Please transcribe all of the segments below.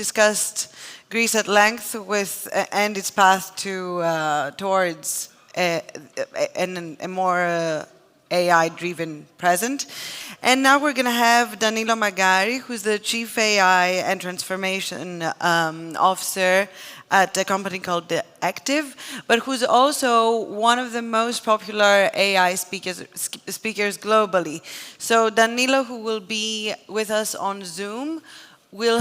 discussed Greece at length and its path towards a more AI-driven present. And now we're going to have Danilo McGarry, who's the Chief AI and Transformation Officer at a company called Ective, but who's also one of the most popular AI speakers globally. So Danilo, who will be with us on Zoom, will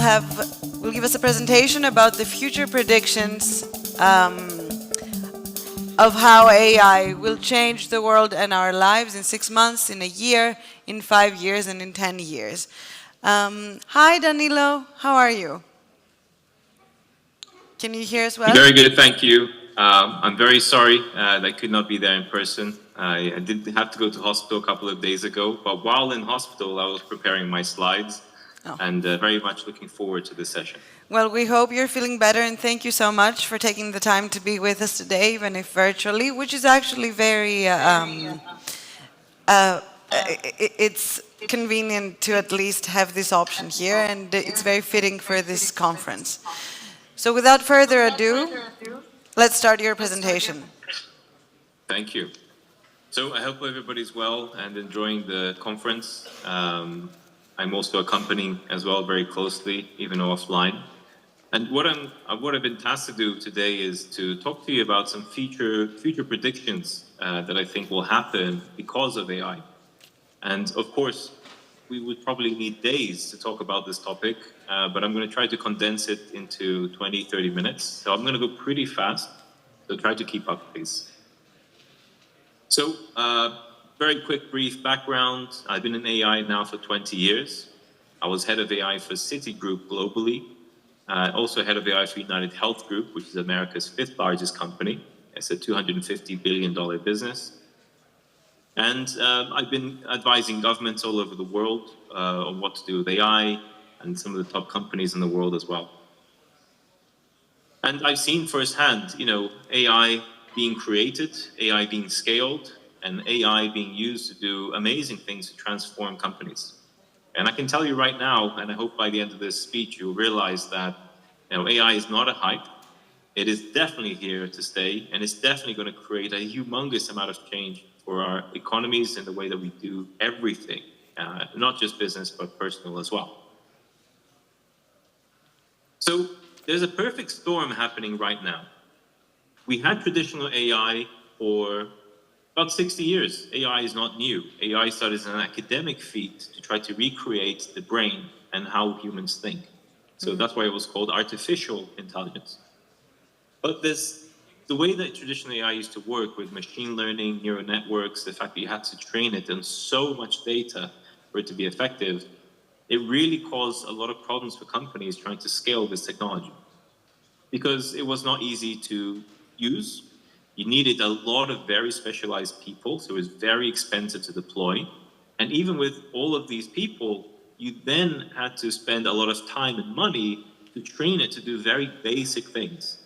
give us a presentation about the future predictions of how AI will change the world and our lives in 6 months, in a year, in 5 years, and in 10 years. Hi, Danilo. How are you? Can you hear us well? Very good, thank you. I'm very sorry that I could not be there in person. I did have to go to hospital a couple of days ago, but while in hospital, I was preparing my slides and very much looking forward to this session. Well, we hope you're feeling better, and thank you so much for taking the time to be with us today, even if virtually, which is actually very, it's convenient to at least have this option here, and it's very fitting for this conference. So without further ado, let's start your presentation. Thank you. So I hope everybody's well and enjoying the conference. I'm also accompanying as well very closely, even offline. And what I've been tasked to do today is to talk to you about some future predictions that I think will happen because of AI. And of course, we would probably need days to talk about this topic, but I'm going to try to condense it into 20, 30 minutes. So I'm going to go pretty fast, so try to keep up, please. So, very quick, brief background. I've been in AI now for 20 years. I was head of AI for Citigroup globally, also head of AI for United Health Group, which is America's 5th largest company. It's a $250 billion business. And I've been advising governments all over the world on what to do with AI and some of the top companies in the world as well. And I've seen firsthand, AI being created, AI being scaled, and AI being used to do amazing things to transform companies. And I can tell you right now, and I hope by the end of this speech you'll realize that AI is not a hype. It is definitely here to stay, and it's definitely going to create a humongous amount of change for our economies and the way that we do everything, not just business, but personal as well. So there's a perfect storm happening right now. We had traditional AI for about 60 years. AI is not new. AI started as an academic feat to try to recreate the brain and how humans think. So that's why it was called artificial intelligence. But the way that traditional AI used to work with machine learning, neural networks, the fact that you had to train it on so much data for it to be effective, it really caused a lot of problems for companies trying to scale this technology. Because it was not easy to use. You needed a lot of very specialized people, so it was very expensive to deploy. And even with all of these people, you then had to spend a lot of time and money to train it to do very basic things.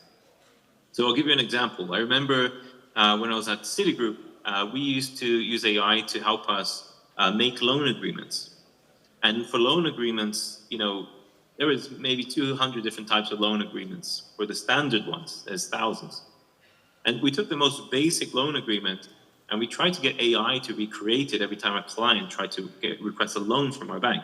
So I'll give you an example. I remember when I was at Citigroup, we used to use AI to help us make loan agreements. And for loan agreements, there was maybe 200 different types of loan agreements. For the standard ones, there's thousands. And we took the most basic loan agreement and we tried to get AI to recreate it every time a client tried to request a loan from our bank.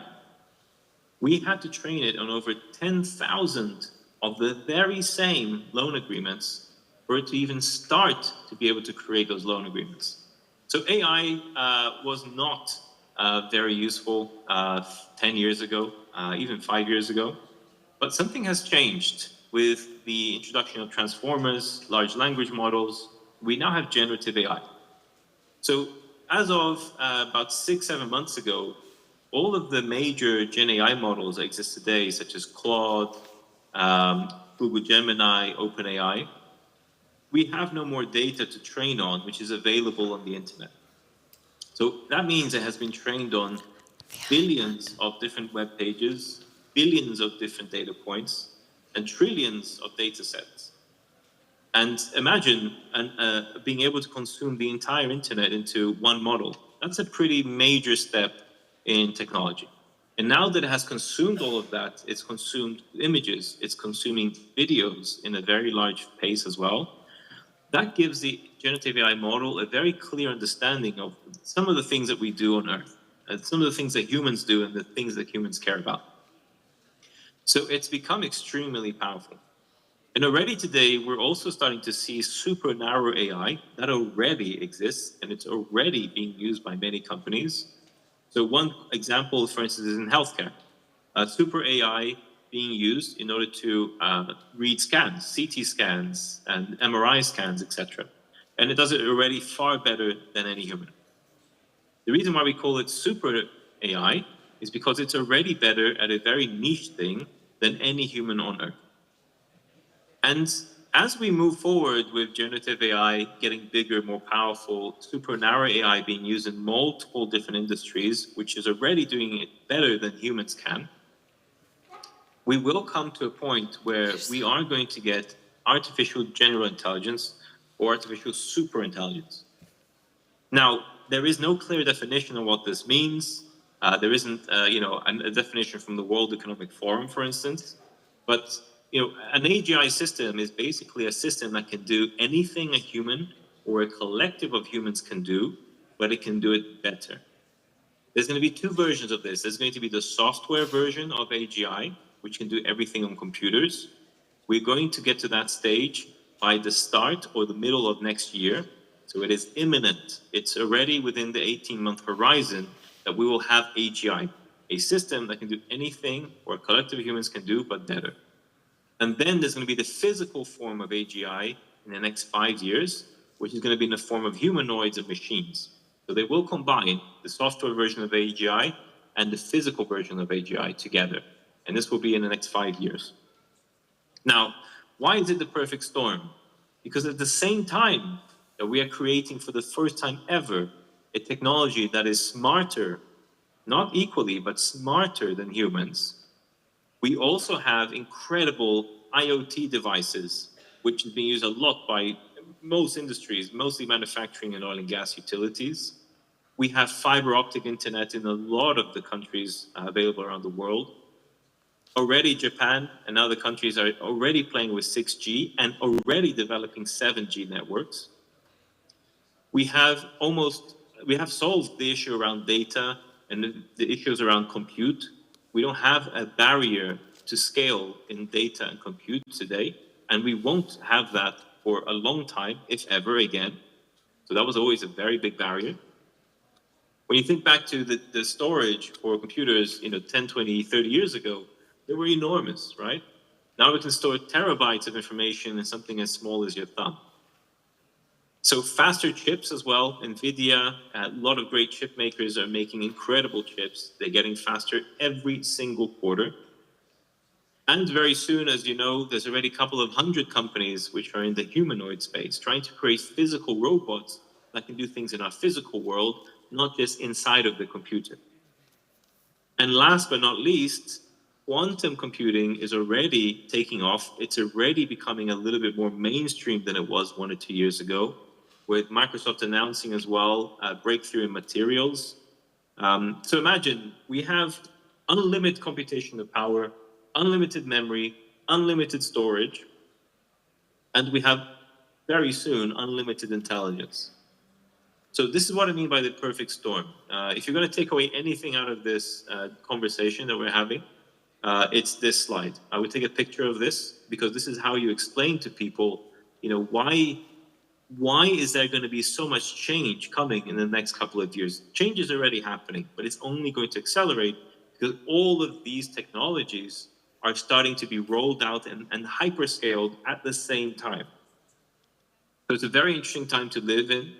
We had to train it on over 10,000 of the very same loan agreements for it to even start to be able to create those loan agreements. So AI was not very useful 10 years ago, even 5 years ago. But something has changed with the introduction of transformers, large language models. We now have generative AI. So as of about 6-7 months ago, all of the major Gen AI models that exist today, such as Claude, Google Gemini, OpenAI, we have no more data to train on, which is available on the internet. So that means it has been trained on billions of different web pages, billions of different data points, and trillions of data sets. And imagine being able to consume the entire internet into one model. That's a pretty major step in technology. And And now that it has consumed all of that, it's consumed images, it's consuming videos in a very large pace as well. That gives the generative AI model a very clear understanding of some of the things that we do on Earth, and some of the things that humans do and the things that humans care about. So it's become extremely powerful. And already today, we're also starting to see super narrow AI that already exists, and it's already being used by many companies. So one example, for instance, is in healthcare. Super AI being used in order to read scans, CT scans, and MRI scans, etc. And it does it already far better than any human. The reason why we call it super AI is because it's already better at a very niche thing than any human on Earth. And as we move forward with generative AI getting bigger, more powerful, super narrow AI being used in multiple different industries, which is already doing it better than humans can, we will come to a point where we are going to get artificial general intelligence or artificial super intelligence. Now, there is no clear definition of what this means. There isn't, a definition from the World Economic Forum, for instance. But an AGI system is basically a system that can do anything a human or a collective of humans can do, but it can do it better. There's going to be two versions of this. There's going to be the software version of AGI, which can do everything on computers. We're going to get to that stage by the start or the middle of next year. So it is imminent. It's already within the 18-month horizon that we will have AGI, a system that can do anything or a collective of humans can do, but better. And then there's going to be the physical form of AGI in the next 5 years, which is going to be in the form of humanoids and machines. So they will combine the software version of AGI and the physical version of AGI together. And this will be in the next 5 years. Now, why is it the perfect storm? Because at the same time that we are creating for the first time ever a technology that is smarter, not equally, but smarter than humans, we also have incredible IoT devices, which is being used a lot by most industries, mostly manufacturing and oil and gas utilities. We have fiber optic internet in a lot of the countries available around the world. Already Japan and other countries are already playing with 6G and already developing 7G networks. We have solved the issue around data and the issues around compute. We don't have a barrier to scale in data and compute today, and we won't have that for a long time, if ever again. So that was always a very big barrier. When you think back to the storage for computers, 10, 20, 30 years ago, they were enormous, right? Now we can store terabytes of information in something as small as your thumb. So faster chips as well. NVIDIA, a lot of great chip makers are making incredible chips. They're getting faster every single quarter. And very soon, as you know, there's already a couple of 100 companies which are in the humanoid space, trying to create physical robots that can do things in our physical world, not just inside of the computer. And last but not least, quantum computing is already taking off. It's already becoming a little bit more mainstream than it was 1 or 2 years ago, with Microsoft announcing as well a breakthrough in materials. So imagine we have unlimited computational power, unlimited memory, unlimited storage, and we have very soon unlimited intelligence. So this is what I mean by the perfect storm. If you're going to take away anything out of this conversation that we're having, it's this slide. I would take a picture of this because this is how you explain to people, why is there going to be so much change coming in the next couple of years? Change is already happening, but it's only going to accelerate because all of these technologies are starting to be rolled out and hyperscaled at the same time. So it's a very interesting time to live in,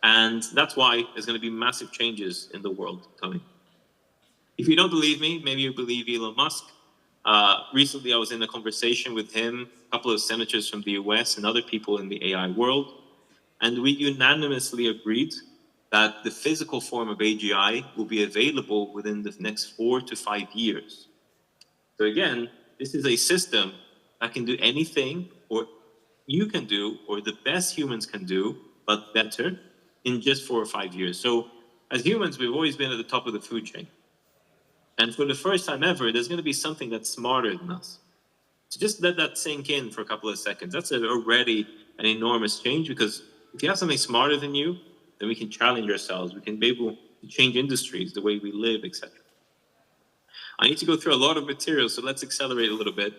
and that's why there's going to be massive changes in the world coming. If you don't believe me, maybe you believe Elon Musk. Recently, I was in a conversation with him, a couple of senators from the US and other people in the AI world, and we unanimously agreed that the physical form of AGI will be available within the next 4 to 5 years. So again, this is a system that can do anything or you can do or the best humans can do, but better in just 4 or 5 years. So as humans, we've always been at the top of the food chain. And for the first time ever, there's going to be something that's smarter than us. So just let that sink in for a couple of seconds. That's already an enormous change, because if you have something smarter than you, then we can challenge ourselves. We can be able to change industries, the way we live, etc. I need to go through a lot of material, so let's accelerate a little bit.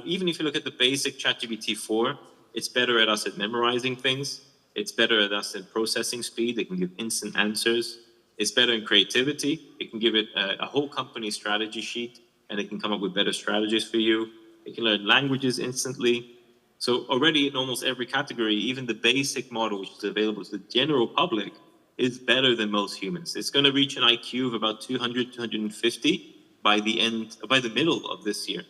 Even if you look at the basic ChatGPT 4, it's better at us at memorizing things. It's better at us at processing speed. It can give instant answers. It's better in creativity. It can give it a whole company strategy sheet, and it can come up with better strategies for you. It can learn languages instantly. So already in almost every category, even the basic model, which is available to the general public, is better than most humans. It's going to reach an IQ of about 200, 250 by the middle of this year.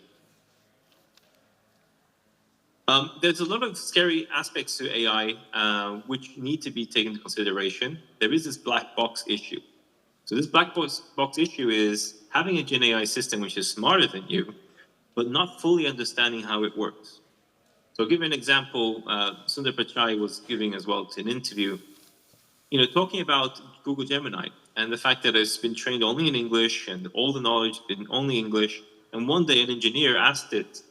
There's a lot of scary aspects to AI which need to be taken into consideration. There is this black box issue. So this black box issue is having a Gen AI system which is smarter than you, but not fully understanding how it works. So I'll give you an example. Sundar Pichai was giving as well to an interview, talking about Google Gemini and the fact that it's been trained only in English and all the knowledge has been only English. And one day an engineer asked it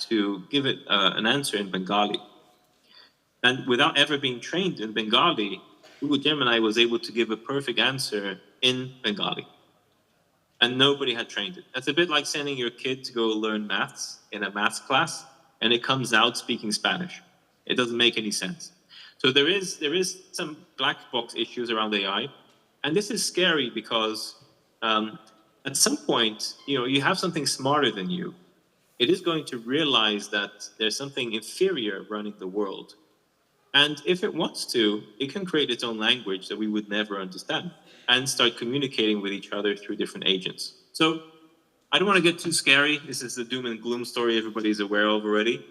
to give it an answer in Bengali. And without ever being trained in Bengali, Google Gemini was able to give a perfect answer in Bengali. And nobody had trained it. That's a bit like sending your kid to go learn maths in a maths class, and it comes out speaking Spanish. It doesn't make any sense. So there is some black box issues around AI. And this is scary because at some point, you have something smarter than you. It is going to realize that there's something inferior running the world. And if it wants to, it can create its own language that we would never understand and start communicating with each other through different agents. So I don't want to get too scary. This is the doom and gloom story everybody's aware of already.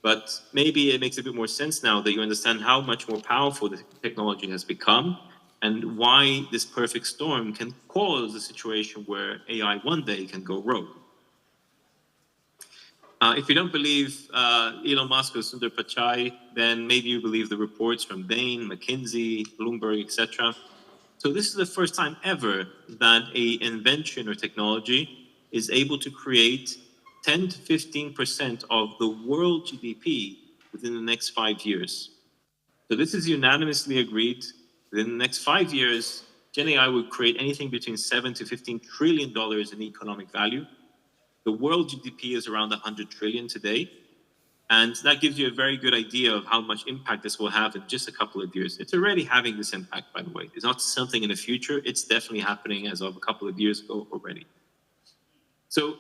But maybe it makes a bit more sense now that you understand how much more powerful the technology has become and why this perfect storm can cause a situation where AI one day can go rogue. If you don't believe Elon Musk or Sundar Pichai, then maybe you believe the reports from Bain, McKinsey, Bloomberg, etc. So this is the first time ever that an invention or technology is able to create 10 to 15% of the world GDP within the next 5 years. So this is unanimously agreed. Within the next 5 years, Gen AI will create anything between $7 to $15 trillion in economic value. The world GDP is around 100 trillion today. And that gives you a very good idea of how much impact this will have in just a couple of years. It's already having this impact, by the way. It's not something in the future. It's definitely happening as of a couple of years ago already. So,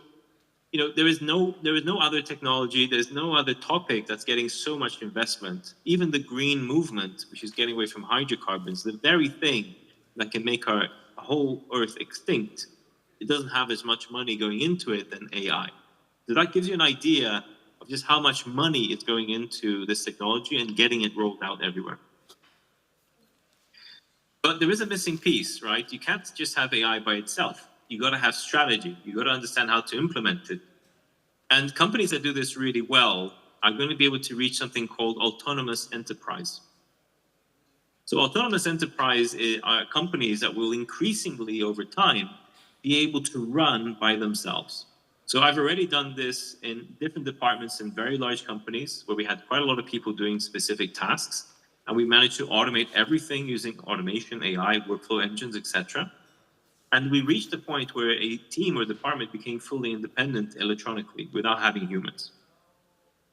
there is no other technology, there's no other topic that's getting so much investment. Even the green movement, which is getting away from hydrocarbons, the very thing that can make our whole Earth extinct, it doesn't have as much money going into it than AI. So that gives you an idea of just how much money is going into this technology and getting it rolled out everywhere. But there is a missing piece, right? You can't just have AI by itself. You got to have strategy. You got to understand how to implement it. And companies that do this really well are going to be able to reach something called autonomous enterprise. So autonomous enterprise are companies that will increasingly over time be able to run by themselves. So I've already done this in different departments in very large companies where we had quite a lot of people doing specific tasks, and we managed to automate everything using automation, AI, workflow engines, etc. And we reached a point where a team or department became fully independent electronically without having humans.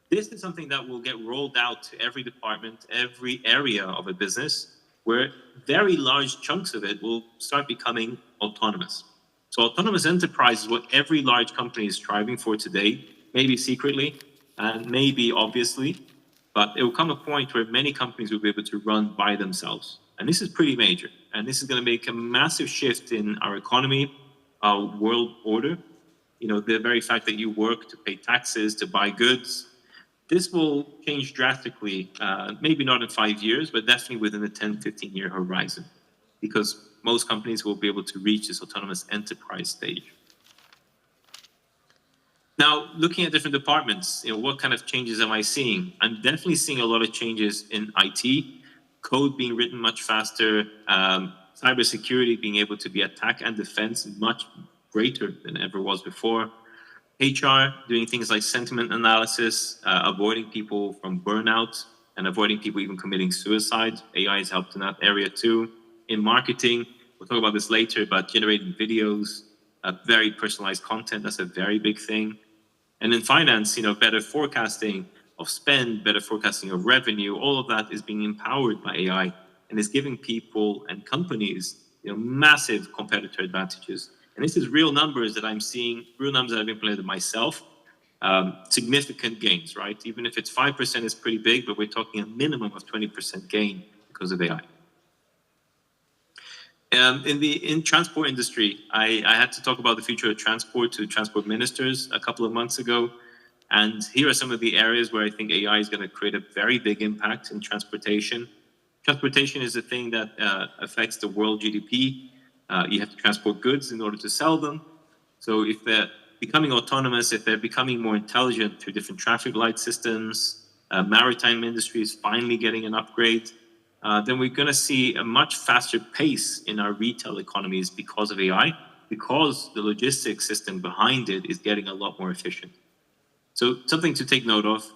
This is something that will get rolled out to every department, every area of a business, where very large chunks of it will start becoming autonomous. So autonomous enterprise is what every large company is striving for today, maybe secretly and maybe obviously, but it will come a point where many companies will be able to run by themselves. And this is pretty major. And this is going to make a massive shift in our economy, our world order. The very fact that you work to pay taxes, to buy goods, this will change drastically, maybe not in 5 years, but definitely within the 10, 15-year horizon, because most companies will be able to reach this autonomous enterprise stage. Now, looking at different departments, what kind of changes am I seeing? I'm definitely seeing a lot of changes in IT, code being written much faster, cybersecurity being able to be attack and defense much greater than ever was before. HR doing things like sentiment analysis, avoiding people from burnout and avoiding people even committing suicide. AI has helped in that area too. In marketing, we'll talk about this later, but generating videos, very personalized content, that's a very big thing. And in finance, better forecasting of spend, better forecasting of revenue, all of that is being empowered by AI and is giving people and companies, massive competitor advantages. And this is real numbers that I'm seeing, real numbers that I've implemented myself, significant gains, right? Even if it's 5% is pretty big, but we're talking a minimum of 20% gain because of AI. In transport industry, I had to talk about the future of transport to transport ministers a couple of months ago. And here are some of the areas where I think AI is going to create a very big impact in transportation. Transportation is a thing that affects the world GDP. You have to transport goods in order to sell them. So if they're becoming autonomous, if they're becoming more intelligent through different traffic light systems, maritime industry is finally getting an upgrade, then we're going to see a much faster pace in our retail economies because of AI, because the logistics system behind it is getting a lot more efficient. So something to take note of.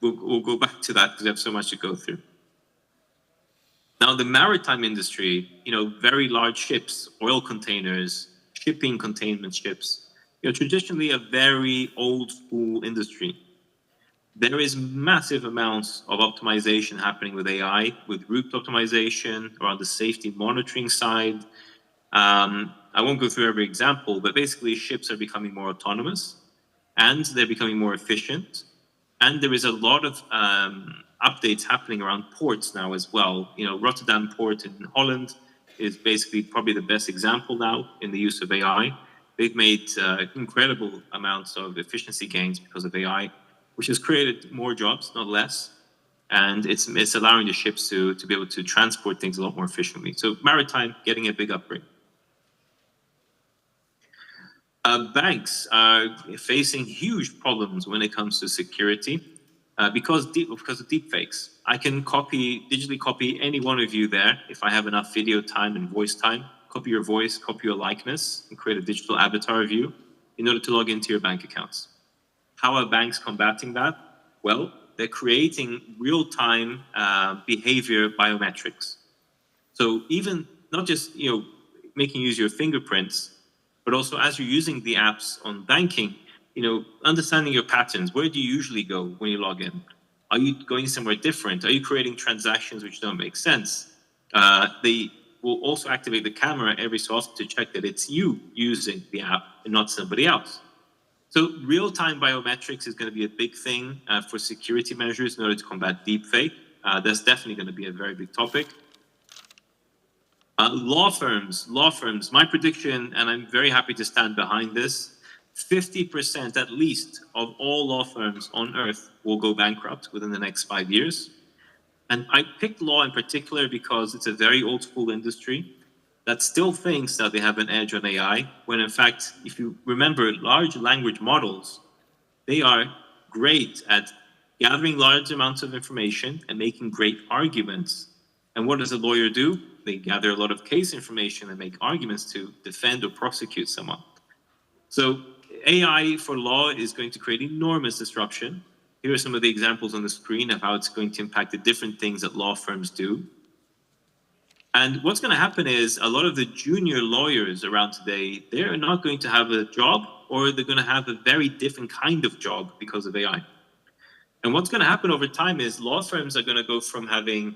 We'll go back to that because we have so much to go through. Now, the maritime industry, very large ships, oil containers, shipping containment ships, traditionally a very old school industry. There is massive amounts of optimization happening with AI, with route optimization around the safety monitoring side. I won't go through every example, but basically ships are becoming more autonomous and they're becoming more efficient. And there is a lot of updates happening around ports now as well. Rotterdam port in Holland is basically probably the best example now in the use of AI. They've made incredible amounts of efficiency gains because of AI, which has created more jobs, not less. And it's allowing the ships to be able to transport things a lot more efficiently. So maritime getting a big upgrade. Banks are facing huge problems when it comes to security because of deepfakes. I can digitally copy any one of you there if I have enough video time and voice time, copy your voice, copy your likeness, and create a digital avatar of you in order to log into your bank accounts. How are banks combating that? Well, they're creating real-time behavior biometrics. So even not just making you use your fingerprints, but also as you're using the apps on banking, understanding your patterns. Where do you usually go when you log in? Are you going somewhere different? Are you creating transactions which don't make sense? They will also activate the camera every so often to check that it's you using the app and not somebody else. So real-time biometrics is going to be a big thing for security measures in order to combat deepfake. That's definitely going to be a very big topic. Law firms, my prediction, and I'm very happy to stand behind this, 50% at least of all law firms on earth will go bankrupt within the next 5 years. And I picked law in particular because it's a very old school industry that still thinks that they have an edge on AI, when in fact, if you remember, large language models, they are great at gathering large amounts of information and making great arguments. And what does a lawyer do? They gather a lot of case information and make arguments to defend or prosecute someone. So AI for law is going to create enormous disruption. Here are some of the examples on the screen of how it's going to impact the different things that law firms do. And what's going to happen is a lot of the junior lawyers around today, they're not going to have a job, or they're going to have a very different kind of job because of AI. And what's going to happen over time is law firms are going to go from having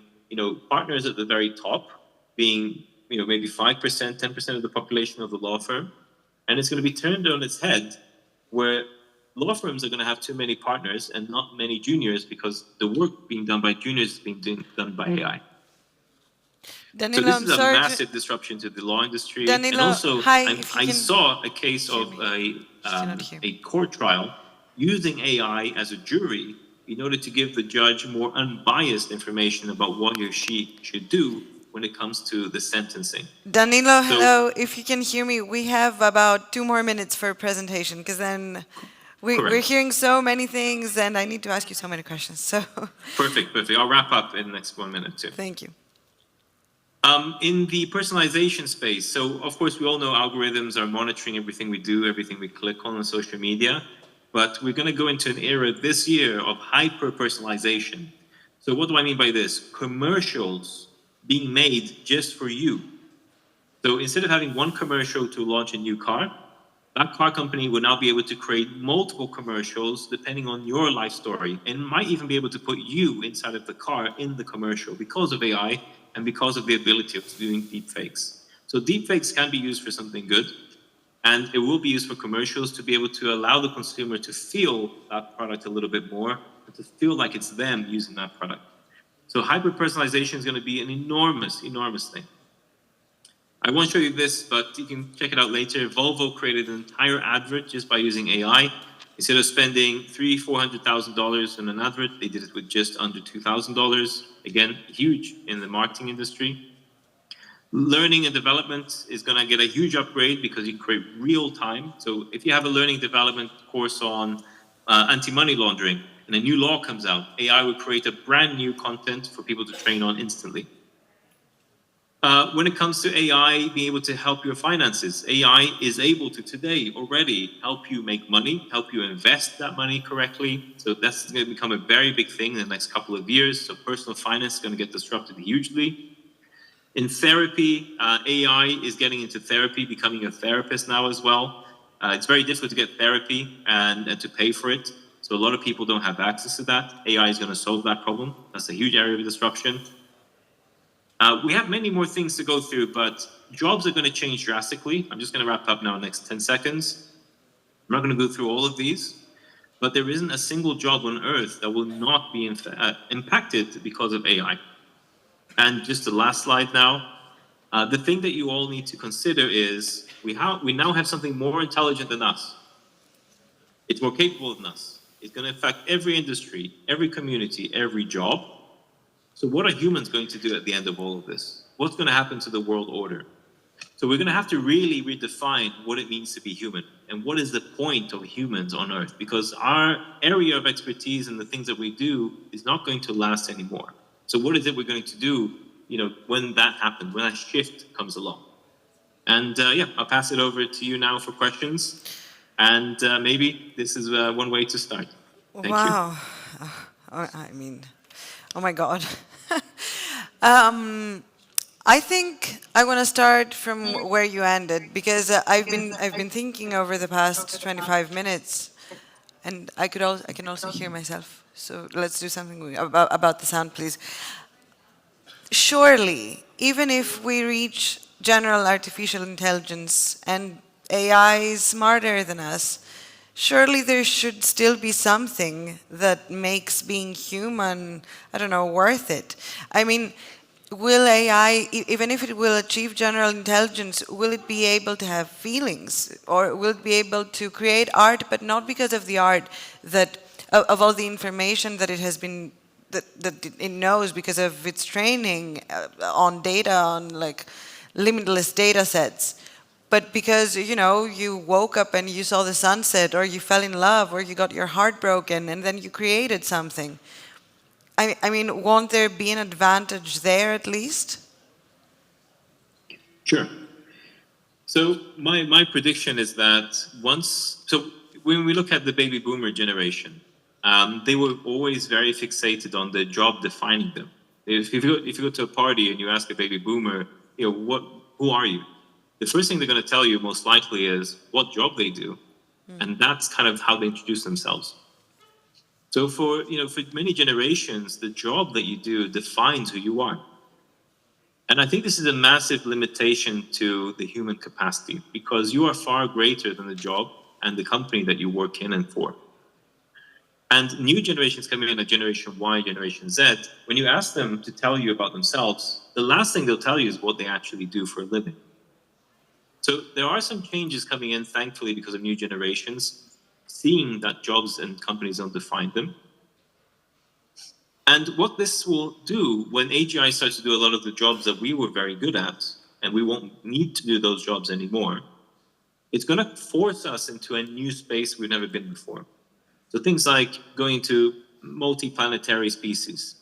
partners at the very top, being maybe 5%, 10% of the population of the law firm, and it's going to be turned on its head, where law firms are going to have too many partners and not many juniors, because the work being done by juniors is being done by AI. Danilo, so this is a massive disruption to the law industry. Danilo, and also, hi, I saw a case of a court trial using AI as a jury in order to give the judge more unbiased information about what he or she should do when it comes to the sentencing. Danilo, hello. If you can hear me, we have about 2 more minutes for a presentation, because then we're hearing so many things, and I need to ask you so many questions. So Perfect. I'll wrap up in the next 1 minute too. Thank you. In the personalization space, so of course we all know algorithms are monitoring everything we do, everything we click on social media, but we're going to go into an era this year of hyper-personalization. So what do I mean by this? Commercials being made just for you. So instead of having one commercial to launch a new car, that car company will now be able to create multiple commercials depending on your life story, and might even be able to put you inside of the car in the commercial because of AI and because of the ability of doing deepfakes. So deepfakes can be used for something good, and it will be used for commercials to be able to allow the consumer to feel that product a little bit more, and to feel like it's them using that product. So hyper-personalization is going to be an enormous, enormous thing. I won't show you this, but you can check it out later. Volvo created an entire advert just by using AI. Instead of spending $300,000-$400,000 on an advert, they did it with just under $2,000. Again, huge in the marketing industry. Learning and development is going to get a huge upgrade because you can create real time. So if you have a learning development course on anti-money laundering and a new law comes out, AI will create a brand new content for people to train on instantly. When it comes to AI being able to help your finances, AI is able to today already help you make money, help you invest that money correctly. So that's going to become a very big thing in the next couple of years. So personal finance is going to get disrupted hugely. In therapy, AI is getting into therapy, becoming a therapist now as well. It's very difficult to get therapy and to pay for it. So a lot of people don't have access to that. AI is going to solve that problem. That's a huge area of disruption. We have many more things to go through, but jobs are going to change drastically. I'm just going to wrap up now in the next 10 seconds. I'm not going to go through all of these, but there isn't a single job on Earth that will not be impacted because of AI. And just the last slide now. The thing that you all need to consider is we now have something more intelligent than us. It's more capable than us. It's going to affect every industry, every community, every job. So what are humans going to do at the end of all of this? What's going to happen to the world order? So we're going to have to really redefine what it means to be human and what is the point of humans on Earth, because our area of expertise and the things that we do is not going to last anymore. So what is it we're going to do, when that happens, when that shift comes along? And I'll pass it over to you now for questions. And maybe this is one way to start. Thank you. Oh my God. I think I want to start from where you ended, because I've been thinking over the past 25 minutes, and I can also hear myself. So let's do something about the sound, please. Surely, even if we reach general artificial intelligence and AI is smarter than us, surely there should still be something that makes being human, worth it. I mean, will AI, even if it will achieve general intelligence, will it be able to have feelings? Or will it be able to create art, but not because of the art of all the information that it has been, that it knows because of its training on data, on limitless data sets? But because, you woke up and you saw the sunset, or you fell in love, or you got your heart broken, and then you created something. I mean, won't there be an advantage there at least? Sure. So my prediction is that when we look at the baby boomer generation, they were always very fixated on the job defining them. If you go to a party and you ask a baby boomer, who are you? The first thing they're going to tell you most likely is what job they do. And that's kind of how they introduce themselves. So for many generations, the job that you do defines who you are. And I think this is a massive limitation to the human capacity, because you are far greater than the job and the company that you work in and for. And new generations coming in, like Generation Y, Generation Z, when you ask them to tell you about themselves, the last thing they'll tell you is what they actually do for a living. So there are some changes coming in, thankfully, because of new generations, seeing that jobs and companies don't define them. And what this will do when AGI starts to do a lot of the jobs that we were very good at, and we won't need to do those jobs anymore, it's going to force us into a new space we've never been before. So things like going to multi-planetary species,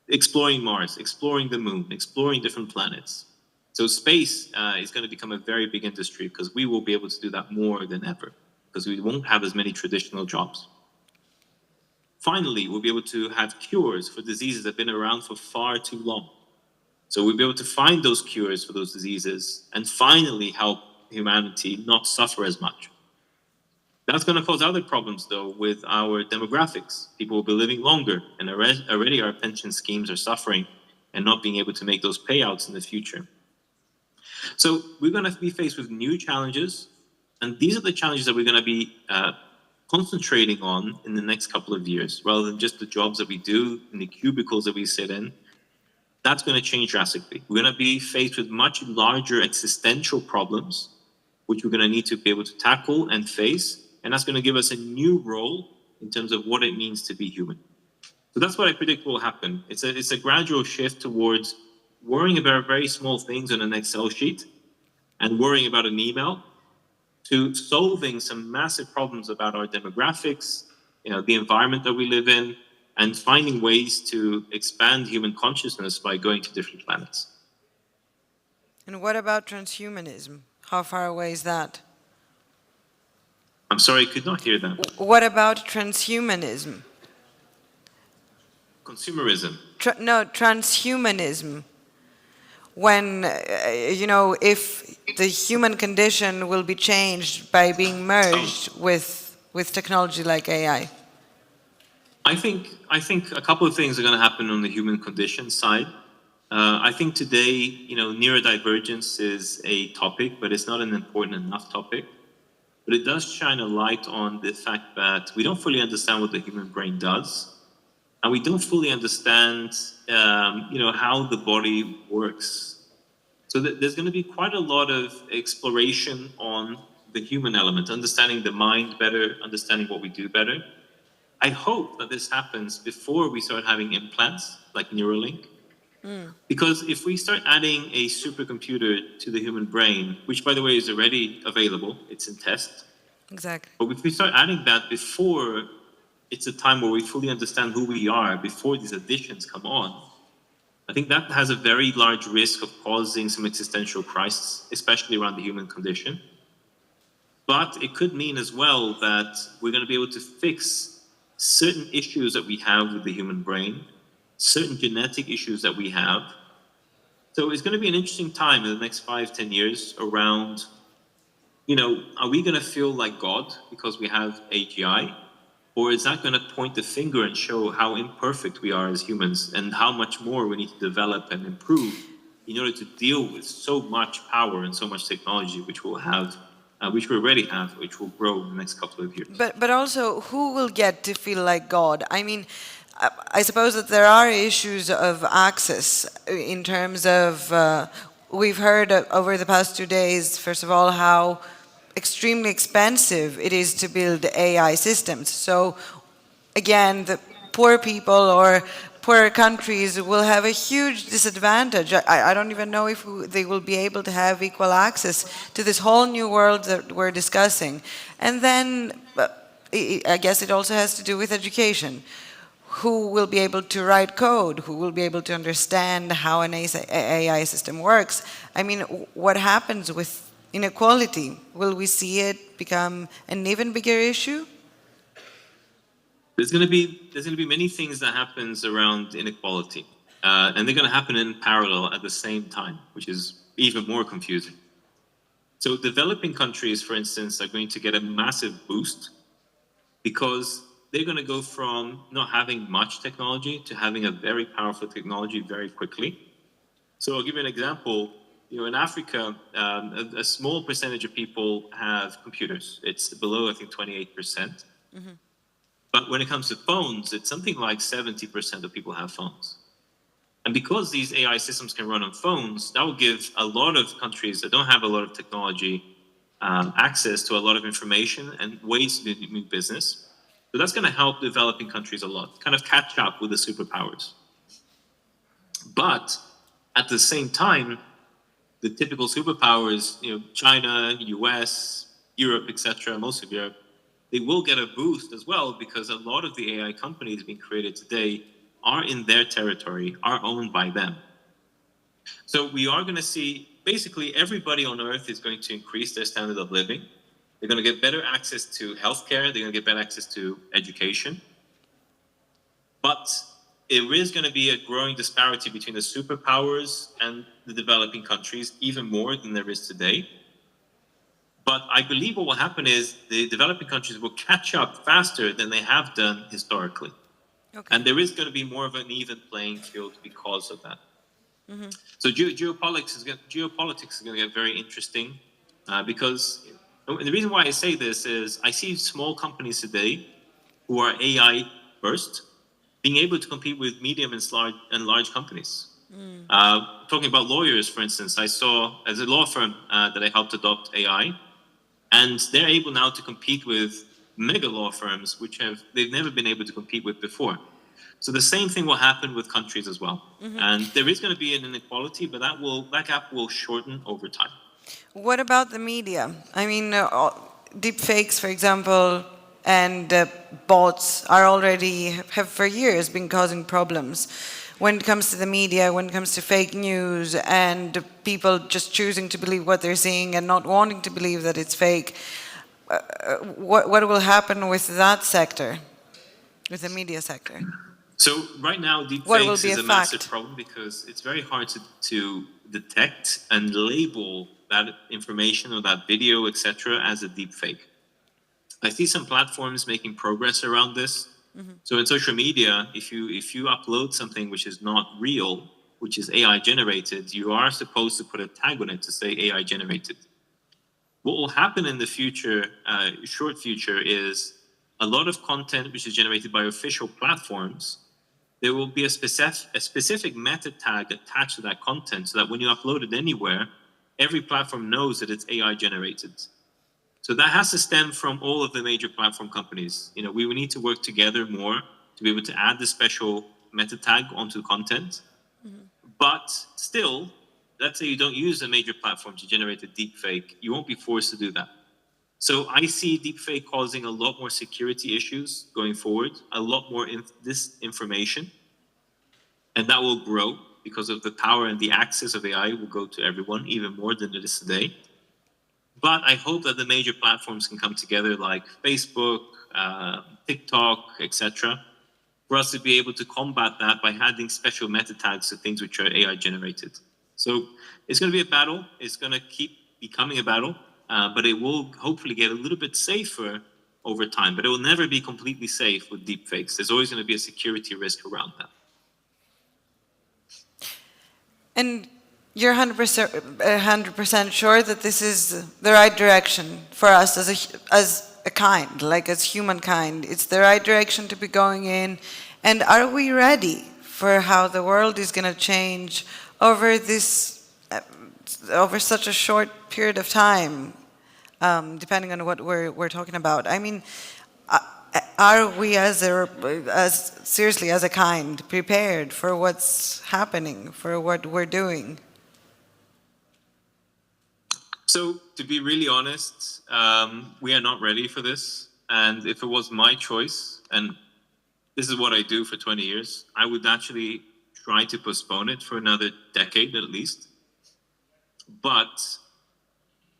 exploring Mars, exploring the moon, exploring different planets. So space is going to become a very big industry because we will be able to do that more than ever because we won't have as many traditional jobs. Finally, we'll be able to have cures for diseases that have been around for far too long. So we'll be able to find those cures for those diseases and finally help humanity not suffer as much. That's going to cause other problems, though, with our demographics. People will be living longer, and already our pension schemes are suffering and not being able to make those payouts in the future. So we're going to be faced with new challenges, and these are the challenges that we're going to be concentrating on in the next couple of years, rather than just the jobs that we do in the cubicles that we sit in. That's going to change drastically. We're going to be faced with much larger existential problems, which we're going to need to be able to tackle and face, and that's going to give us a new role in terms of what it means to be human. So that's what I predict will happen. It's a gradual shift towards worrying about very small things on an Excel sheet and worrying about an email, to solving some massive problems about our demographics, the environment that we live in, and finding ways to expand human consciousness by going to different planets. And what about transhumanism? How far away is that? I'm sorry, I could not hear that. What about transhumanism? Consumerism. No, transhumanism. When, if the human condition will be changed by being merged with technology like AI. I think a couple of things are going to happen on the human condition side. I think today, neurodivergence is a topic, but it's not an important enough topic. But it does shine a light on the fact that we don't fully understand what the human brain does, and we don't fully understand, how the body works. So there's going to be quite a lot of exploration on the human element, understanding the mind better, understanding what we do better. I hope that this happens before we start having implants like Neuralink. Because if we start adding a supercomputer to the human brain, which by the way is already available, it's in test. Exactly. But if we start adding that before it's a time where we fully understand who we are, before these additions come on, I think that has a very large risk of causing some existential crisis, especially around the human condition. But it could mean as well that we're going to be able to fix certain issues that we have with the human brain, certain genetic issues that we have. So it's going to be an interesting time in the next 5-10 years around, are we going to feel like God because we have AGI? Or is that going to point the finger and show how imperfect we are as humans and how much more we need to develop and improve in order to deal with so much power and so much technology, which we'll have, which we already have, which will grow in the next couple of years. But also, who will get to feel like God? I mean, I suppose that there are issues of access in terms of, we've heard over the past 2 days, first of all, how extremely expensive it is to build AI systems. So again, the poor people or poorer countries will have a huge disadvantage. I don't even know if they will be able to have equal access to this whole new world that we're discussing. And then I guess it also has to do with education. Who will be able to write code? Who will be able to understand how an AI system works? I mean, what happens with inequality? Will we see it become an even bigger issue? There's going to be many things that happens around inequality, and they're going to happen in parallel at the same time, which is even more confusing. So developing countries, for instance, are going to get a massive boost because they're going to go from not having much technology to having a very powerful technology very quickly. So I'll give you an example. In Africa, a small percentage of people have computers. It's below, I think, 28%. Mm-hmm. But when it comes to phones, it's something like 70% of people have phones. And because these AI systems can run on phones, that will give a lot of countries that don't have a lot of technology access to a lot of information and ways to do business. So that's going to help developing countries a lot, kind of catch up with the superpowers. But at the same time, the typical superpowers, China, US, Europe, etc., most of Europe, they will get a boost as well because a lot of the AI companies being created today are in their territory, are owned by them. So we are going to see basically everybody on Earth is going to increase their standard of living. They're going to get better access to healthcare. They're going to get better access to education. But there is going to be a growing disparity between the superpowers and the developing countries, even more than there is today. But I believe what will happen is the developing countries will catch up faster than they have done historically. Okay. And there is going to be more of an even playing field because of that. Mm-hmm. So geopolitics is going to get very interesting because the reason why I say this is I see small companies today who are AI first being able to compete with medium and large companies. Talking about lawyers, for instance, I saw as a law firm that I helped adopt AI, and they're able now to compete with mega law firms, which they've never been able to compete with before. So the same thing will happen with countries as well. Mm-hmm. And there is going to be an inequality, but that gap will shorten over time. What about the media? I mean, deep fakes, for example, and bots have for years been causing problems. When it comes to the media, when it comes to fake news and people just choosing to believe what they're seeing and not wanting to believe that it's fake, what will happen with that sector, with the media sector? So right now, deepfakes is a massive problem because it's very hard to detect and label that information or that video, etc., as a deepfake. I see some platforms making progress around this. Mm-hmm. So in social media, if you upload something which is not real, which is AI generated, you are supposed to put a tag on it to say AI generated. What will happen in the future, short future, is a lot of content which is generated by official platforms. There will be a specific meta tag attached to that content so that when you upload it anywhere, every platform knows that it's AI generated. So that has to stem from all of the major platform companies. You know, we need to work together more to be able to add the special meta tag onto content. Mm-hmm. But still, let's say you don't use a major platform to generate a deep fake, you won't be forced to do that. So I see deepfake causing a lot more security issues going forward, a lot more disinformation, and that will grow because of the power and the access of AI will go to everyone, even more than it is today. But I hope that the major platforms can come together like Facebook, TikTok, etc., for us to be able to combat that by adding special meta tags to things which are AI generated. So it's going to be a battle. It's going to keep becoming a battle. But it will hopefully get a little bit safer over time. But it will never be completely safe with deepfakes. There's always going to be a security risk around that. And you're 100% sure that this is the right direction for us as a kind, like as humankind? It's the right direction to be going in? And are we ready for how the world is going to change over such a short period of time, depending on what we're talking about? I mean, are we as seriously as a kind prepared for what's happening, for what we're doing? So to be really honest, we are not ready for this. And if it was my choice, and this is what I do for 20 years, I would actually try to postpone it for another decade at least. But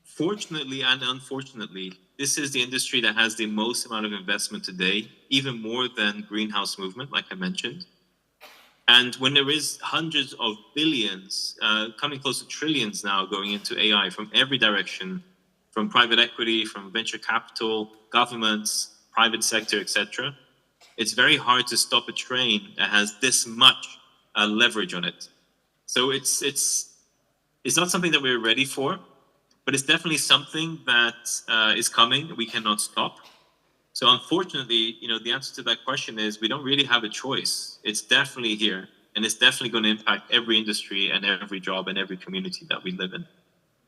fortunately and unfortunately, this is the industry that has the most amount of investment today, even more than greenhouse movement, like I mentioned. And when there is hundreds of billions, coming close to trillions now going into AI from every direction, from private equity, from venture capital, governments, private sector, etc., it's very hard to stop a train that has this much leverage on it. So it's not something that we're ready for, but it's definitely something that is coming. We cannot stop. So unfortunately, the answer to that question is we don't really have a choice. It's definitely here, and it's definitely going to impact every industry and every job and every community that we live in.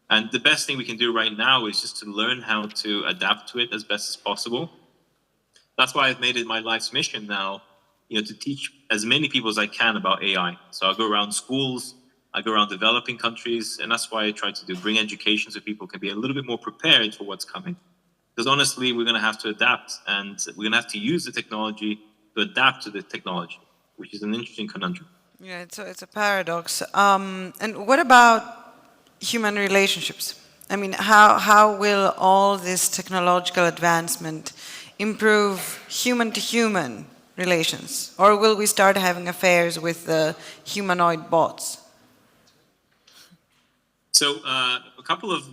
And the best thing we can do right now is just to learn how to adapt to it as best as possible. That's why I've made it my life's mission now, to teach as many people as I can about AI. So I'll go around schools, I go around developing countries, and that's why I try to bring education so people can be a little bit more prepared for what's coming. Because honestly, we're going to have to adapt, and we're going to have to use the technology to adapt to the technology. which is an interesting conundrum. Yeah, it's a paradox. And what about human relationships? I mean, how will all this technological advancement improve human-to-human relations? Or will we start having affairs with the humanoid bots? So a couple of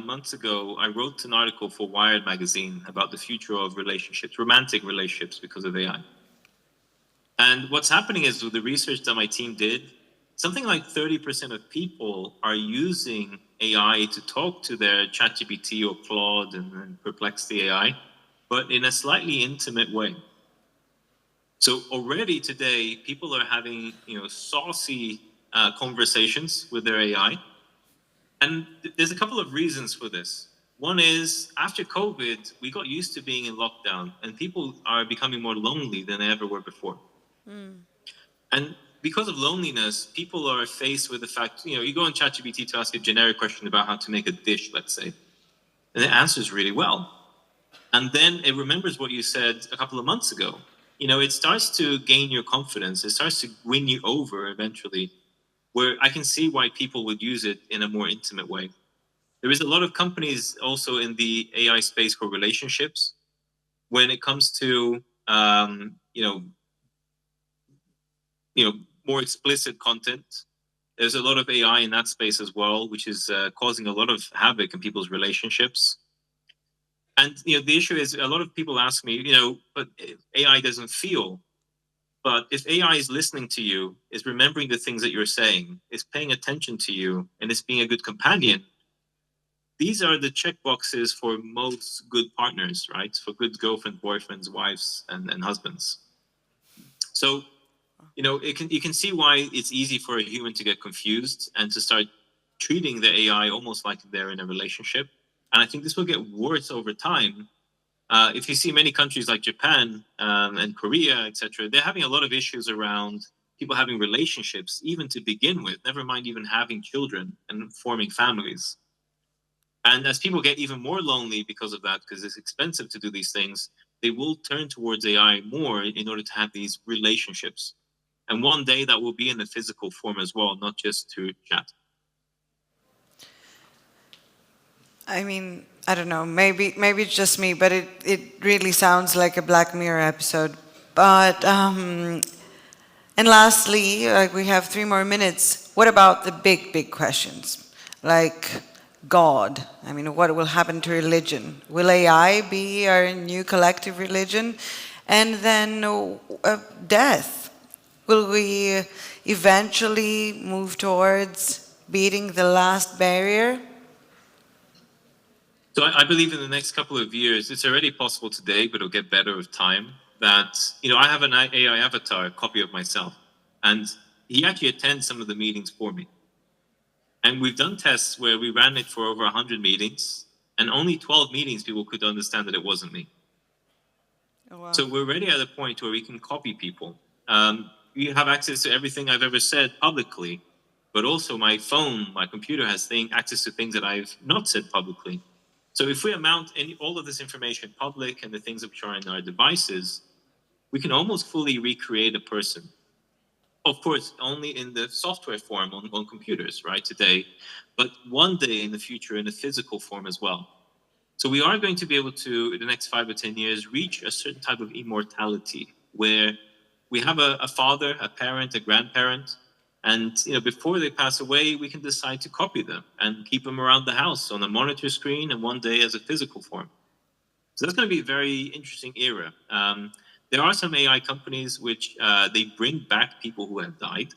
months ago, I wrote an article for Wired magazine about the future of relationships, romantic relationships, because of AI. And what's happening is, with the research that my team did, something like 30% of people are using AI to talk to their ChatGPT or Claude and Perplexity AI, but in a slightly intimate way. So already today, people are having saucy conversations with their AI. And there's a couple of reasons for this. One is, after COVID, we got used to being in lockdown, and people are becoming more lonely than they ever were before. And because of loneliness, people are faced with the fact, you go on ChatGPT to ask a generic question about how to make a dish, let's say, and it answers really well. And then it remembers what you said a couple of months ago. It starts to gain your confidence. It starts to win you over eventually, where I can see why people would use it in a more intimate way. There is a lot of companies also in the AI space for relationships. When it comes to, more explicit content, there's a lot of AI in that space as well, which is causing a lot of havoc in people's relationships. And the issue is, a lot of people ask me, but AI doesn't feel. But if AI is listening to you, is remembering the things that you're saying, is paying attention to you, and is being a good companion, these are the check boxes for most good partners, right? For good girlfriends, boyfriends, wives, and husbands. So, you can see why it's easy for a human to get confused and to start treating the AI almost like they're in a relationship. And I think this will get worse over time. If you see many countries like Japan and Korea, etc., they're having a lot of issues around people having relationships, even to begin with, never mind even having children and forming families. And as people get even more lonely because of that, because it's expensive to do these things, they will turn towards AI more in order to have these relationships. And one day that will be in a physical form as well, not just through chat. I mean, I don't know, maybe it's just me, but it really sounds like a Black Mirror episode. But, and lastly, we have 3 more minutes. What about the big questions? Like God. I mean, what will happen to religion? Will AI be our new collective religion? And then death. Will we eventually move towards beating the last barrier? So I believe in the next couple of years, it's already possible today, but it'll get better with time, that, I have an AI avatar, a copy of myself, and he actually attends some of the meetings for me. And we've done tests where we ran it for over 100 meetings, and only 12 meetings people could understand that it wasn't me. Oh, wow. So we're already at a point where we can copy people. You have access to everything I've ever said publicly, but also my phone, my computer has access to things that I've not said publicly. So if we amount all of this information public and the things which are in our devices, we can almost fully recreate a person. Of course, only in the software form on computers, right, today, but one day in the future in a physical form as well. So we are going to be able to, in the next 5 or 10 years, reach a certain type of immortality where we have a father, a parent, a grandparent, and before they pass away, we can decide to copy them and keep them around the house on a monitor screen and one day as a physical form. So that's going to be a very interesting era. There are some AI companies which they bring back people who have died.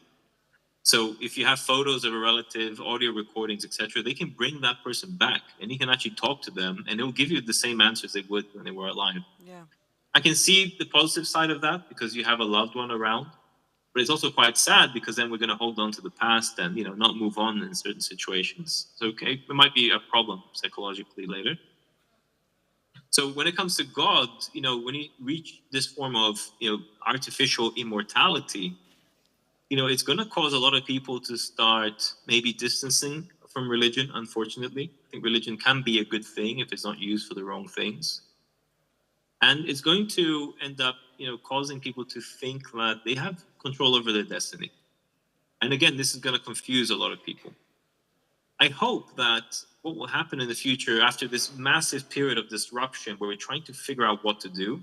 So if you have photos of a relative, audio recordings, etc., they can bring that person back and you can actually talk to them and they'll give you the same answers they would when they were alive. Yeah. I can see the positive side of that because you have a loved one around. But it's also quite sad because then we're going to hold on to the past and not move on in certain situations. So it might be a problem psychologically later. So when it comes to God, when you reach this form of artificial immortality, it's going to cause a lot of people to start maybe distancing from religion. Unfortunately, I think religion can be a good thing if it's not used for the wrong things. And it's going to end up, causing people to think that they have control over their destiny. And again, this is going to confuse a lot of people. I hope that what will happen in the future after this massive period of disruption where we're trying to figure out what to do,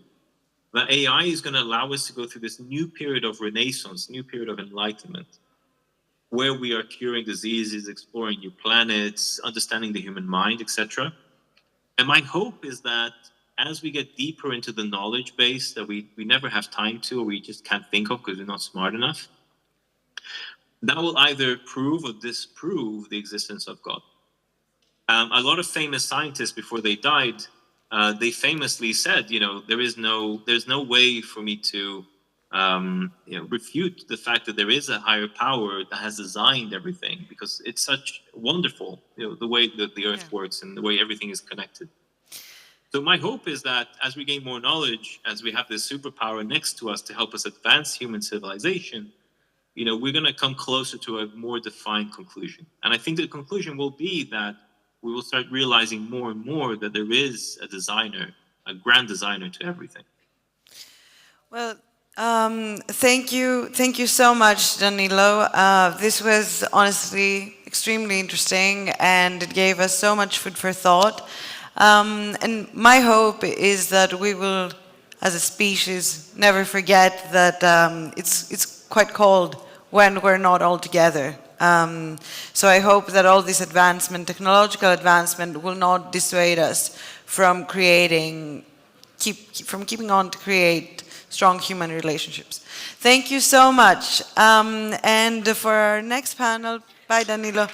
that AI is going to allow us to go through this new period of renaissance, new period of enlightenment, where we are curing diseases, exploring new planets, understanding the human mind, etc. And my hope is that as we get deeper into the knowledge base that we never have time to, or we just can't think of because we're not smart enough, that will either prove or disprove the existence of God. A lot of famous scientists, before they died, they famously said, there's no way for me to refute the fact that there is a higher power that has designed everything, because it's such wonderful, the way that the earth works and the way everything is connected. So my hope is that as we gain more knowledge, as we have this superpower next to us to help us advance human civilization, we're going to come closer to a more defined conclusion. And I think the conclusion will be that we will start realizing more and more that there is a designer, a grand designer to everything. Well, thank you so much, Danilo. This was honestly extremely interesting, and it gave us so much food for thought. And my hope is that we will, as a species, never forget that it's quite cold when we're not all together. So I hope that all this advancement, technological advancement, will not dissuade us from keeping on to create strong human relationships. Thank you so much. And for our next panel, bye Danilo.